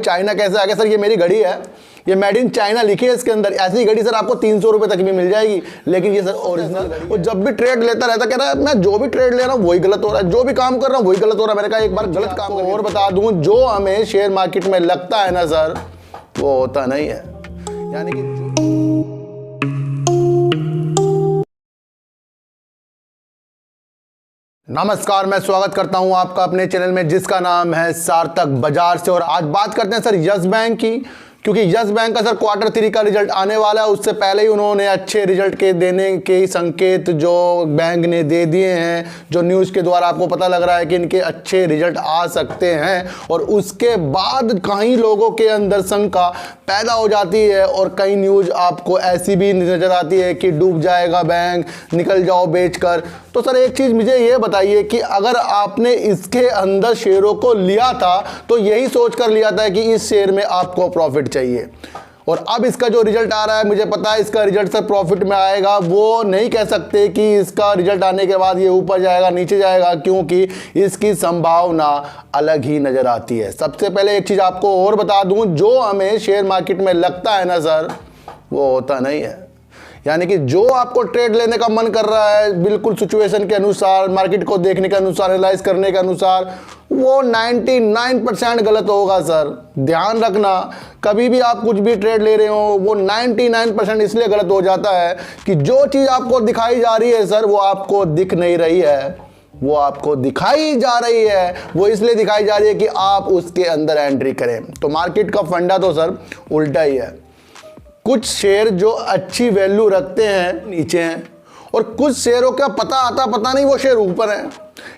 China कैसे आ गया sir? ये मेरी घड़ी है, ये मेड इन चाइना लिखी है इसके अंदर। ऐसी घड़ी सर आपको 300 रुपए तक भी मिल जाएगी, लेकिन ये सर ओरिजिनल। वो जब भी ट्रेड लेता रहता कह रहा है मैं जो भी ट्रेड ले रहा हूँ वही गलत हो रहा है, जो भी काम कर रहा हूँ वही गलत हो रहा है। मैंने कहा एक बार गलत काम और बता दूं, जो हमें शेयर मार्केट में लगता है ना सर, वो होता नहीं है। यानी कि नमस्कार, मैं स्वागत करता हूं आपका अपने चैनल में जिसका नाम है सार्थक बाजार से। और आज बात करते हैं सर यस बैंक की, क्योंकि यस बैंक का सर क्वार्टर 3 का रिजल्ट आने वाला है। उससे पहले ही उन्होंने अच्छे रिजल्ट के देने के संकेत जो बैंक ने दे दिए हैं, जो न्यूज़ के द्वारा आपको पता लग रहा है कि इनके अच्छे रिजल्ट आ सकते हैं। और उसके बाद कई लोगों के अंदर शंका पैदा हो जाती है और कई न्यूज़ आपको ऐसी भी नज़र आती है कि डूब जाएगा बैंक, निकल जाओ बेचकर। तो सर एक चीज़ मुझे ये बताइए कि अगर आपने इसके अंदर शेयरों को लिया था तो यही सोच कर लिया था कि इस शेयर में आपको प्रॉफिट चाहिए, और अब इसका जो रिजल्ट आ रहा है मुझे पता है इसका रिजल्ट सर प्रॉफिट में आएगा। वो नहीं कह सकते कि इसका रिजल्ट आने के बाद ये ऊपर जाएगा नीचे जाएगा, क्योंकि इसकी संभावना अलग ही नज़र आती है। सबसे पहले एक चीज़ आपको और बता दूं, जो हमें शेयर मार्केट में लगता है ना सर, वो होता नहीं है। यानी कि जो आपको ट्रेड लेने का मन कर रहा है बिल्कुल सिचुएशन के अनुसार, मार्केट को देखने के अनुसार, एनालाइज करने के अनुसार, वो 99% गलत होगा सर। ध्यान रखना, कभी भी आप कुछ भी ट्रेड ले रहे हो वो 99% इसलिए गलत हो जाता है कि जो चीज़ आपको दिखाई जा रही है सर वो आपको दिख नहीं रही है, वो आपको दिखाई जा रही है। वो इसलिए दिखाई जा रही है कि आप उसके अंदर एंट्री करें। तो मार्केट का फंडा तो सर उल्टा ही है। कुछ शेयर जो अच्छी वैल्यू रखते हैं नीचे हैं, और कुछ शेयरों का पता नहीं वो शेयर ऊपर है।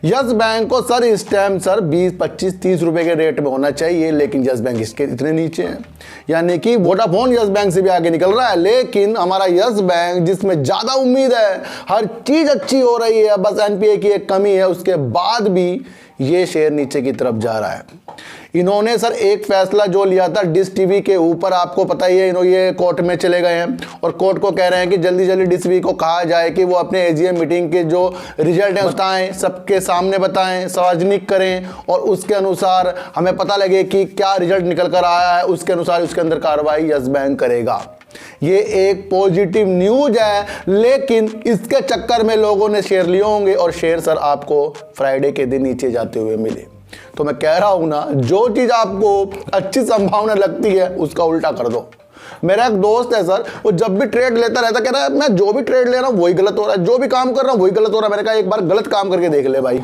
यस बैंक को सर इस टाइम सर 20, 25, 30 रुपए के रेट में होना चाहिए, लेकिन यस बैंक इसके इतने नीचे हैं। यानी कि वोडाफोन यस बैंक से भी आगे निकल रहा है, लेकिन हमारा यस बैंक जिसमें ज़्यादा उम्मीद है, हर चीज़ अच्छी हो रही है, बस एनपीए की एक कमी है, उसके बाद भी ये शेयर नीचे की तरफ जा रहा है। इन्होंने सर एक फैसला जो लिया था डिश टीवी के ऊपर, आपको पता ही है, इन्होंने ये कोर्ट में चले गए हैं और कोर्ट को कह रहे हैं कि जल्दी जल्दी डिश टीवी को कहा जाए कि वो अपने एजीएम मीटिंग के जो रिजल्ट हैं बताएं, सबके सामने बताएं, सार्वजनिक करें, और उसके अनुसार हमें पता लगे कि क्या रिजल्ट निकल कर आया है, उसके अनुसार उसके अंदर कार्रवाई यस बैंक करेगा। ये एक पॉजिटिव न्यूज है, लेकिन इसके चक्कर में लोगों ने शेयर लिए होंगे और शेयर सर आपको फ्राइडे के दिन नीचे जाते हुए मिले। तो मैं कह रहा हूं ना, जो चीज आपको अच्छी संभावना लगती है उसका उल्टा कर दो। मेरा एक दोस्त है सर, वो जब भी ट्रेड लेता रहता कह रहा है मैं जो भी ट्रेड ले रहा हूं वही गलत हो रहा है, जो भी काम कर रहा हूं वही गलत हो रहा है। मैंने कहा एक बार गलत काम करके देख ले भाई,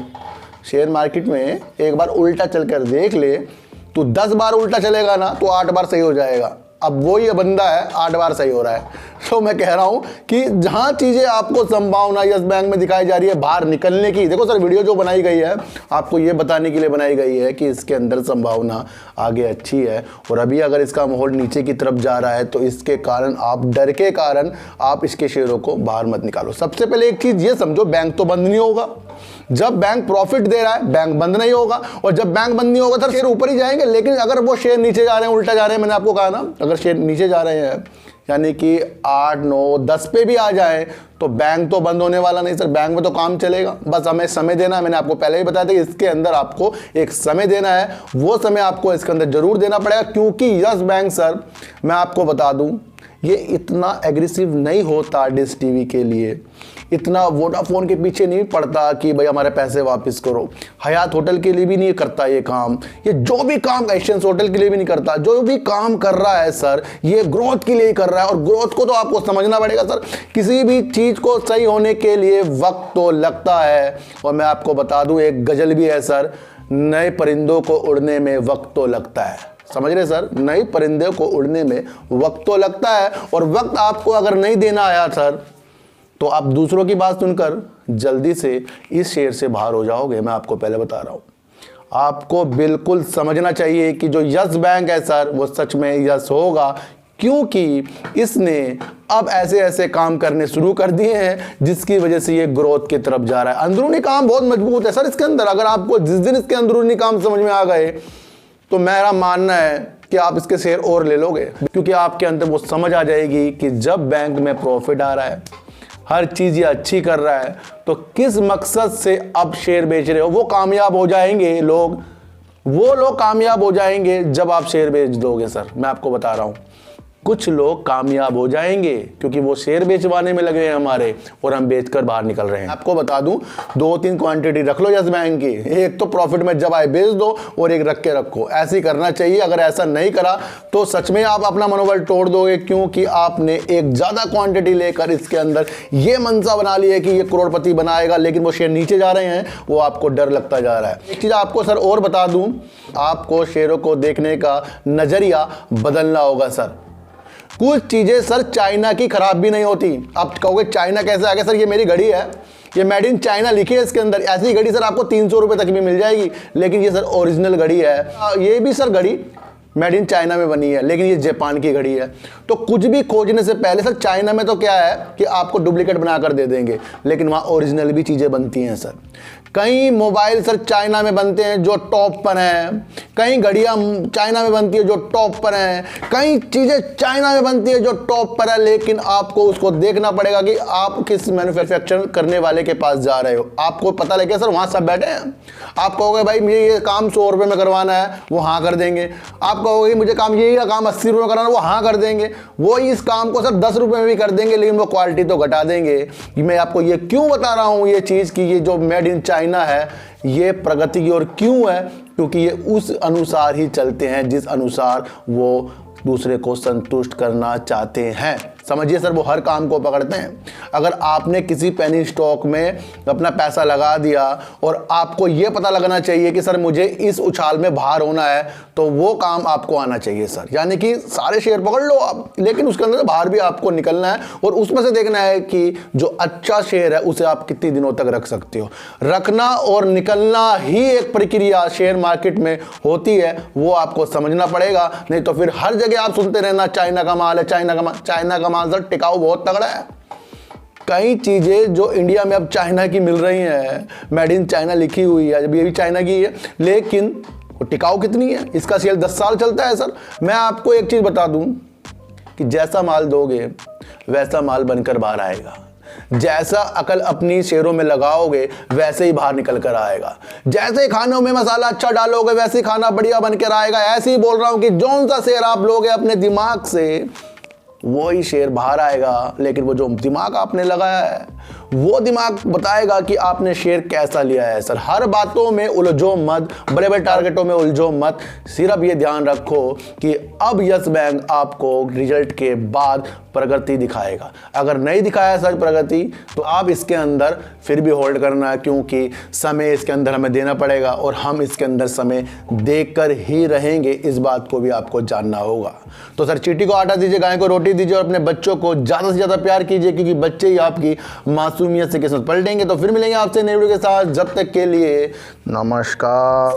शेयर मार्केट में एक बार उल्टा चल कर देख ले, तो 10 बार उल्टा चलेगा ना तो 8 बार सही हो जाएगा। अब वो ये बंदा है 8 बार सही हो रहा है। तो मैं कह रहा हूं कि जहां चीजें आपको संभावना यस बैंक में दिखाई जा रही है बाहर निकलने की, देखो सर वीडियो जो बनाई गई है आपको ये बताने के लिए बनाई गई है कि इसके अंदर संभावना आगे अच्छी है, और अभी अगर इसका माहौल नीचे की तरफ जा रहा है तो इसके कारण आप डर के कारण आप इसके शेयरों को बाहर मत निकालो। सबसे पहले एक चीज ये समझो, बैंक तो बंद नहीं होगा। जब बैंक प्रॉफिट दे रहा है बैंक बंद नहीं होगा, और जब बैंक बंद नहीं होगा तो शेयर ऊपर ही जाएंगे। लेकिन अगर वो शेयर नीचे जा रहे हैं, उल्टा जा रहे हैं, मैंने आपको कहा ना, अगर शेयर नीचे जा रहे हैं यानी कि 8, 9, 10 पे भी आ जाए तो बैंक तो बंद होने वाला नहीं सर, बैंक में तो काम चलेगा। बस हमें समय देना है। मैंने आपको पहले ही बताया था कि इसके अंदर आपको एक समय देना है, वो समय आपको इसके अंदर जरूर देना पड़ेगा, क्योंकि यस बैंक सर मैं आपको बता दूं ये इतना एग्रेसिव नहीं होता डिश टीवी के लिए, इतना वोडाफोन के पीछे नहीं पड़ता कि भाई हमारे पैसे वापस करो। हयात होटल के लिए भी नहीं करता ये काम, ये जो भी काम एशियंस होटल के लिए भी नहीं करता। जो भी काम कर रहा है सर ये ग्रोथ के लिए ही कर रहा है, और ग्रोथ को तो आपको समझना पड़ेगा सर। किसी भी चीज़ को सही होने के लिए वक्त तो लगता है, और मैं आपको बता दूं एक गजल भी है सर, नए परिंदों को उड़ने में वक्त तो लगता है। समझ रहे सर, नए परिंदे को उड़ने में वक्त तो लगता है, और वक्त आपको अगर नहीं देना आया सर तो आप दूसरों की बात सुनकर जल्दी से इस शेयर से बाहर हो जाओगे। मैं आपको पहले बता रहा हूं, आपको बिल्कुल समझना चाहिए कि जो यस बैंक है सर वो सच में यस होगा, क्योंकि इसने अब ऐसे ऐसे काम करने शुरू कर दिए हैं जिसकी वजह से ये ग्रोथ की तरफ जा रहा है। अंदरूनी काम बहुत मजबूत है सर इसके अंदर। अगर आपको जिस दिन इसके अंदरूनी काम समझ में आ गए तो मेरा मानना है कि आप इसके शेयर और ले लोगे, क्योंकि आपके अंदर वो समझ आ जाएगी कि जब बैंक में प्रॉफिट आ रहा है, हर चीज़ ये अच्छी कर रहा है, तो किस मकसद से अब शेयर बेच रहे हो। वो कामयाब हो जाएंगे लोग वो लोग कामयाब हो जाएंगे जब आप शेयर बेच दोगे सर, मैं आपको बता रहा हूं। कुछ लोग कामयाब हो जाएंगे क्योंकि वो शेयर बेचवाने में लगे हैं हमारे, और हम बेचकर बाहर निकल रहे हैं। आपको बता दूं, 2-3 क्वांटिटी रख लो यस बैंक की, एक तो प्रॉफिट में जब आए बेच दो और एक रख के रखो। ऐसे ही करना चाहिए। अगर ऐसा नहीं करा तो सच में आप अपना मनोबल तोड़ दोगे, क्योंकि आपने एक ज्यादा क्वांटिटी लेकर इसके अंदर ये मनसा बना लिया कि ये करोड़पति बनाएगा, लेकिन वो शेयर नीचे जा रहे हैं, वो आपको डर लगता जा रहा है। एक चीज आपको सर और बता दूं, आपको शेयरों को देखने का नजरिया बदलना होगा सर। कुछ चीजें सर चाइना की खराब भी नहीं होती। आप कहोगे चाइना कैसे आ गया? सर ये मेरी घड़ी है, ये मेड इन चाइना लिखी है इसके अंदर। ऐसी घड़ी सर आपको 300 रुपए तक भी मिल जाएगी, लेकिन ये सर ओरिजिनल घड़ी है। ये भी सर घड़ी मेड इन चाइना में बनी है, लेकिन ये जापान की घड़ी है। तो कुछ भी खोजने से पहले सर, चाइना में तो क्या है कि आपको डुप्लीकेट बनाकर दे देंगे, लेकिन वहाँ ओरिजिनल भी चीज़ें बनती हैं सर। कई मोबाइल सर चाइना में बनते हैं जो टॉप पर हैं, कई घड़ियाँ चाइना में बनती है जो टॉप पर हैं, कई चीज़ें चाइना में बनती है जो टॉप पर है, लेकिन आपको उसको देखना पड़ेगा कि आप किस मैन्युफैक्चर करने वाले के पास जा रहे हो। आपको पता लगे सर वहाँ सब बैठे हैं। आप कहोगे भाई मुझे ये काम 100 रुपये में करवाना है, वो हाँ कर देंगे। आप कहोगे मुझे काम यही काम 80 रुपये में कराना, वो हाँ कर देंगे। वो इस काम को सर 10 रुपये में भी कर देंगे, लेकिन वो क्वालिटी तो घटा देंगे। मैं आपको ये क्यों बता रहा हूँ ये चीज़ कि ये जो मेड इन चाइना है ये प्रगति की ओर क्यों है, क्योंकि ये उस अनुसार ही चलते हैं जिस अनुसार वो दूसरे को संतुष्ट करना चाहते हैं। समझिए सर, वो हर काम को पकड़ते हैं। अगर आपने किसी पेनी स्टॉक में अपना पैसा लगा दिया और आपको ये पता लगना चाहिए कि सर मुझे इस उछाल में बाहर होना है, तो वो काम आपको आना चाहिए सर। यानी कि सारे शेयर पकड़ लो आप, लेकिन उसके अंदर बाहर भी आपको निकलना है और उसमें से देखना है कि जो अच्छा शेयर है उसे आप कितने दिनों तक रख सकते हो। रखना और निकलना ही एक प्रक्रिया शेयर मार्केट में होती है, वो आपको समझना पड़ेगा। नहीं तो फिर हर जगह आप सुनते रहना चाइना का माल है, चाइना का माल। चाइना का माल सर टिकाऊ बहुत तगड़ा है। कई चीजें जो इंडिया में अब चाइना की मिल रही हैं, मेड इन चाइना लिखी हुई है, जब ये भी चाइना की है, लेकिन वो टिकाऊ कितनी है? इसका सेल 10 साल चलता है सर। मैं आपको एक चीज बता दूं कि जैसा माल दोगे वैसा माल बनकर बाहर आएगा। जैसा अकल अपनी शेयरों में लगाओगे वैसे ही बाहर निकल कर आएगा। जैसे खानों में मसाला अच्छा डालोगे वैसे ही खाना बढ़िया बनकर आएगा। ऐसे ही बोल रहा हूं कि जौन सा शेयर आप लोगे अपने दिमाग से, वो ही शेयर बाहर आएगा। लेकिन वो जो दिमाग आपने लगाया है वो दिमाग बताएगा कि आपने शेयर कैसा लिया है सर। हर बातों में उलझो मत, बड़े बड़े टारगेटों में उलझो मत। सिर्फ ये ध्यान रखो कि अब यस बैंक आपको रिजल्ट के बाद प्रगति दिखाएगा। अगर नहीं दिखाया सर प्रगति, तो आप इसके अंदर फिर भी होल्ड करना, क्योंकि समय इसके अंदर हमें देना पड़ेगा और हम इसके अंदर समय देकर ही रहेंगे। इस बात को भी आपको जानना होगा। तो सर चींटी को आटा दीजिए, गाय को रोटी दीजिए और अपने बच्चों को ज़्यादा से ज़्यादा प्यार कीजिए, क्योंकि बच्चे ही आपकी मासूमियत से किस्मत पलटेंगे। तो फिर मिलेंगे आपसे नई वीडियो के साथ। जब तक के लिए नमस्कार।